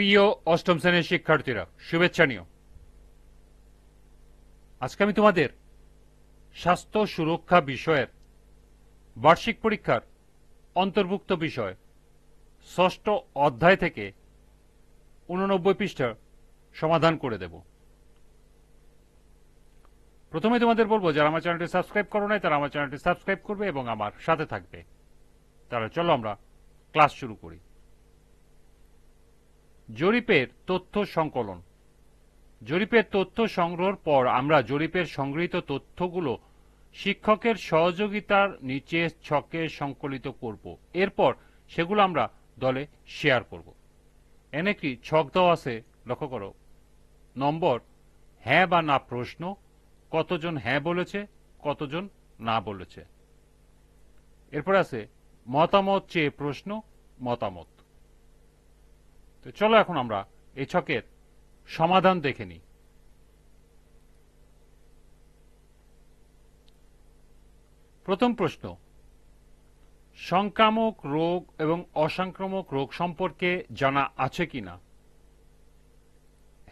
প্রিয় অষ্টম শ্রেণীর শিক্ষার্থীরা, শুভেচ্ছা নিও। আজকে আমি তোমাদের স্বাস্থ্য সুরক্ষা বিষয়ের বার্ষিক পরীক্ষার অন্তর্ভুক্ত বিষয় ষষ্ঠ অধ্যায় থেকে 89 পৃষ্ঠার সমাধান করে দেব। প্রথমে তোমাদের বলবো, যারা আমার চ্যানেলটি সাবস্ক্রাইব করো নাই তারা আমার চ্যানেলটি সাবস্ক্রাইব করবে এবং আমার সাথে থাকবে। তাহলে চলো আমরা ক্লাস শুরু করি। জরিপের তথ্য সংকলন। জরিপের তথ্য সংগ্রহের পর আমরা জরিপের সংগৃহীত তথ্যগুলো শিক্ষকের সহযোগিতার নিচে ছকে সংকলিত করব। এরপর সেগুলো আমরা দলে শেয়ার করব। এনে একটি ছক দেওয়া আছে, লক্ষ্য করো। নম্বর, হ্যাঁ বা না প্রশ্ন, কতজন হ্যাঁ বলেছে, কতজন না বলেছে। এরপর আছে মতামত চেয়ে প্রশ্ন, মতামত। তো চলো এখন আমরা এই ছকের সমাধান দেখে নিই। প্রথম প্রশ্ন, সংক্রামক রোগ এবং অসংক্রামক রোগ সম্পর্কে জানা আছে কিনা?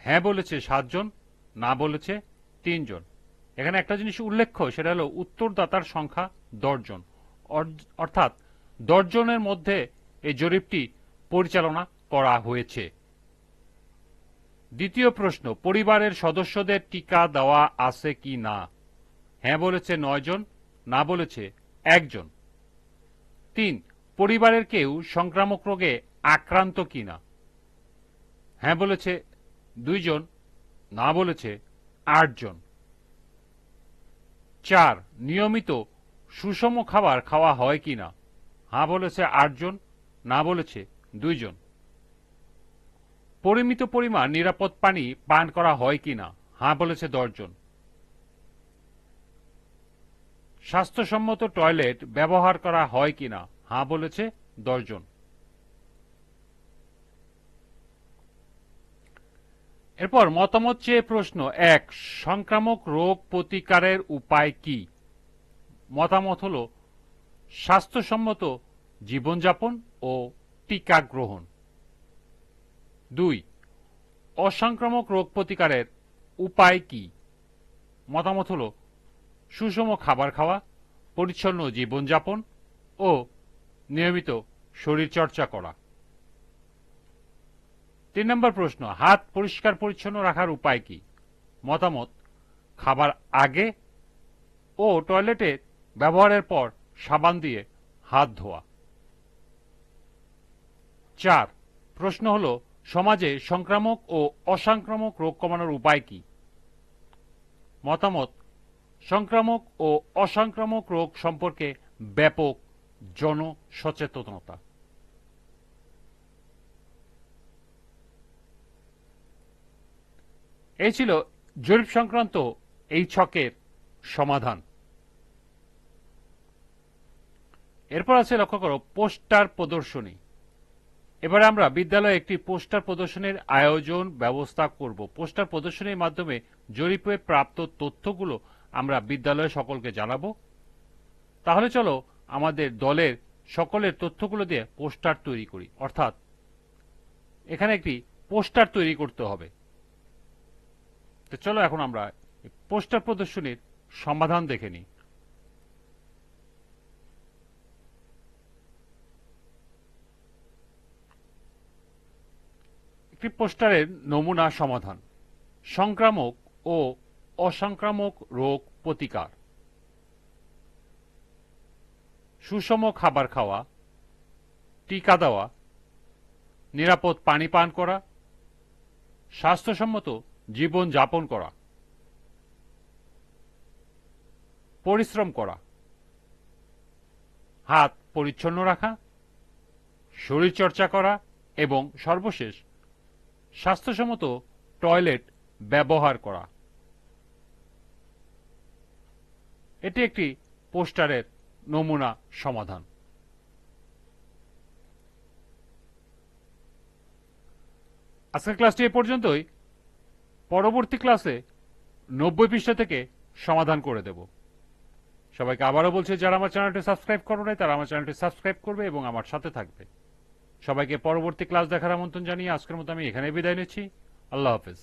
হ্যাঁ বলেছে 7 জন, না বলেছে 3 জন। এখানে একটা জিনিস উল্লেখ্য, সেটা হলো উত্তরদাতার সংখ্যা 10 জন, অর্থাৎ 10 জনের মধ্যে এই জরিপটি পরিচালনা করা হয়েছে। দ্বিতীয় প্রশ্ন, পরিবারের সদস্যদের টিকা দেওয়া আছে কি না? হ্যাঁ বলেছে 9 জন, না বলেছে 1 জন। 3, পরিবারের কেউ সংক্রামক রোগে আক্রান্ত কিনা? হ্যাঁ বলেছে 2 জন, না বলেছে 8 জন। 4, নিয়মিত সুষম খাবার খাওয়া হয় কিনা? হ্যাঁ বলেছে 8 জন, না বলেছে 2 জন। পরিমিত পরিমাণ নিরাপদ পানি পান করা হয় কিনা? হ্যাঁ বলেছে 10 জন। স্বাস্থ্যসম্মত টয়লেট ব্যবহার করা হয় কিনা? হ্যাঁ বলেছে 10 জন। এরপর মতামত চেয়ে প্রশ্ন 1, সংক্রামক রোগ প্রতিকারের উপায় কি? মতামত হলো স্বাস্থ্যসম্মত জীবনযাপন ও টিকা গ্রহণ। 2, অসংক্রামক রোগ প্রতিকারের উপায় কি? মতামত হলো সুষম খাবার খাওয়া, পরিচ্ছন্ন জীবনযাপন ও নিয়মিত শরীরচর্চা করা। 3 নম্বর প্রশ্ন, হাত পরিষ্কার পরিচ্ছন্ন রাখার উপায় কি? মতামত খাবার আগে ও টয়লেটে ব্যবহারের পর সাবান দিয়ে হাত ধোয়া। 4, প্রশ্ন হলো সমাজে সংক্রামক ও অসংক্রামক রোগ কমানোর উপায় কি? মতামত সংক্রামক ও অসংক্রামক রোগ সম্পর্কে ব্যাপক জনসচেতনতা। এই ছিল জরিপ সংক্রান্ত এই ছকের সমাধান। এরপর আছে, লক্ষ্য করো, পোস্টার প্রদর্শনী। এবারে আমরা বিদ্যালয়ে একটি পোস্টার প্রদর্শনীর আয়োজন ব্যবস্থা করব। পোস্টার প্রদর্শনীর মাধ্যমে জরিপে প্রাপ্ত তথ্যগুলো আমরা বিদ্যালয়ে সকলকে জানাবো। তাহলে চলো আমাদের দলের সকলের তথ্যগুলো দিয়ে পোস্টার তৈরি করি, অর্থাৎ এখানে একটি পোস্টার তৈরি করতে হবে। তো চলো এখন আমরা পোস্টার প্রদর্শনীর সমাধান দেখে নিই। একটি পোস্টারের নমুনা সমাধান। সংক্রামক ও অসংক্রামক রোগ প্রতিকার, সুষম খাবার খাওয়া, টিকা দেওয়া, নিরাপদ পানি পান করা, স্বাস্থ্যসম্মত জীবন যাপন করা, পরিশ্রম করা, হাত পরিচ্ছন্ন রাখা, শরীরচর্চা করা এবং সর্বশেষ স্বাস্থ্যসম্মত টয়লেট ব্যবহার করা। এটি একটি পোস্টারের নমুনা সমাধান। আজকের ক্লাসটি এ পর্যন্তই। পরবর্তী ক্লাসে 90 পৃষ্ঠা থেকে সমাধান করে দেব। সবাইকে আবারও বলছি, যারা আমার চ্যানেলটি সাবস্ক্রাইব করো নাই তারা আমার চ্যানেলটি সাবস্ক্রাইব করবে এবং আমার সাথে থাকবে। সবাইকে পরবর্তী ক্লাস দেখার আমন্ত্রণ জানিয়ে আজকের মতো আমি এখানে বিদায় নিচ্ছি। আল্লাহ হাফেজ।